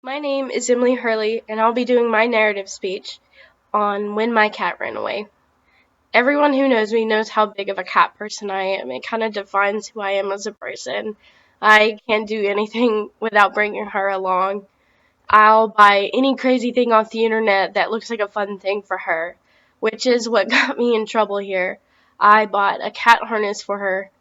My name is Emily Hurley, and I'll be doing my narrative speech on When My Cat Ran Away. Everyone who knows me knows how big of a cat person I am. It kind of defines who I am as a person. I can't do anything without bringing her along. I'll buy any crazy thing off the internet that looks like a fun thing for her, which is what got me in trouble here. I bought a cat harness for her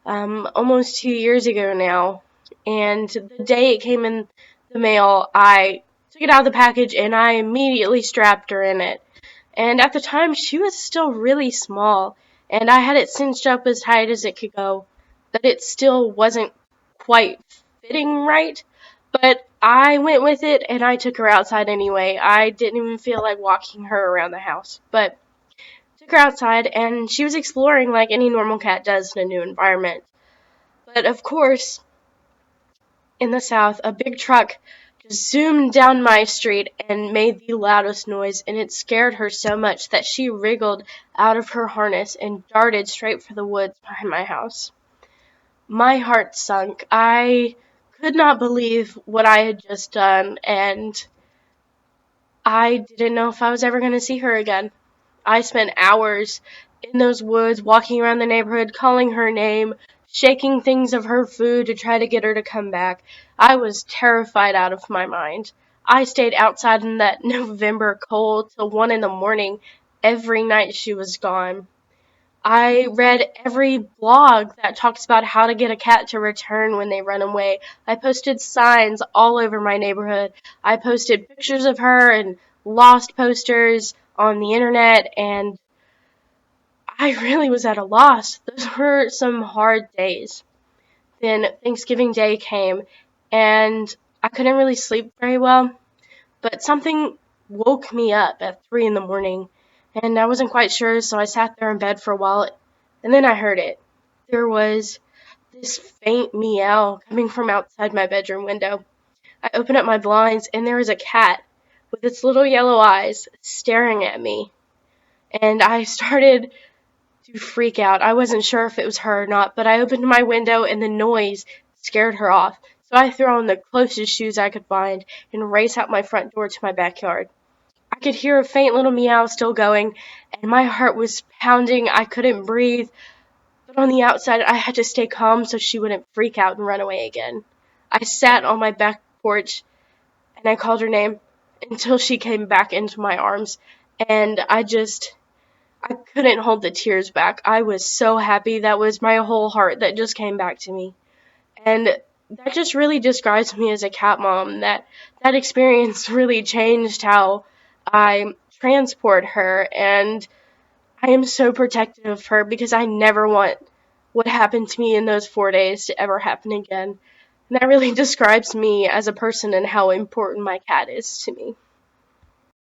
almost 2 years ago now. And the day it came in the mail, I took it out of the package and I immediately strapped her in it. And at the time, she was still really small, and I had it cinched up as tight as it could go, but it still wasn't quite fitting right. But I went with it and I took her outside anyway. I didn't even feel like walking her around the house, but took her outside and she was exploring like any normal cat does in a new environment. But of course, in the south, a big truck just zoomed down my street and made the loudest noise, and it scared her so much that she wriggled out of her harness and darted straight for the woods behind my house. My heart sunk. I could not believe what I had just done, and I didn't know if I was ever going to see her again. I spent hours in those woods, walking around the neighborhood, calling her name, shaking things of her food to try to get her to come back. I was terrified out of my mind. I stayed outside in that November cold till 1 in the morning every night she was gone. I read every blog that talks about how to get a cat to return when they run away. I posted signs all over my neighborhood. I posted pictures of her and lost posters on the internet, and I really was at a loss. Those were some hard days. Then Thanksgiving Day came, and I couldn't really sleep very well, but something woke me up at 3 in the morning, and I wasn't quite sure, so I sat there in bed for a while, and then I heard it. There was this faint meow coming from outside my bedroom window. I opened up my blinds, and there was a cat with its little yellow eyes staring at me, and I started to freak out. I wasn't sure if it was her or not, but I opened my window and the noise scared her off. So I threw on the closest shoes I could find and raced out my front door to my backyard. I could hear a faint little meow still going, and my heart was pounding. I couldn't breathe, but on the outside I had to stay calm so she wouldn't freak out and run away again. I sat on my back porch and I called her name until she came back into my arms, and I couldn't hold the tears back. I was so happy. That was my whole heart that just came back to me. And that just really describes me as a cat mom. That experience really changed how I transport her, and I am so protective of her because I never want what happened to me in those 4 days to ever happen again. And that really describes me as a person and how important my cat is to me.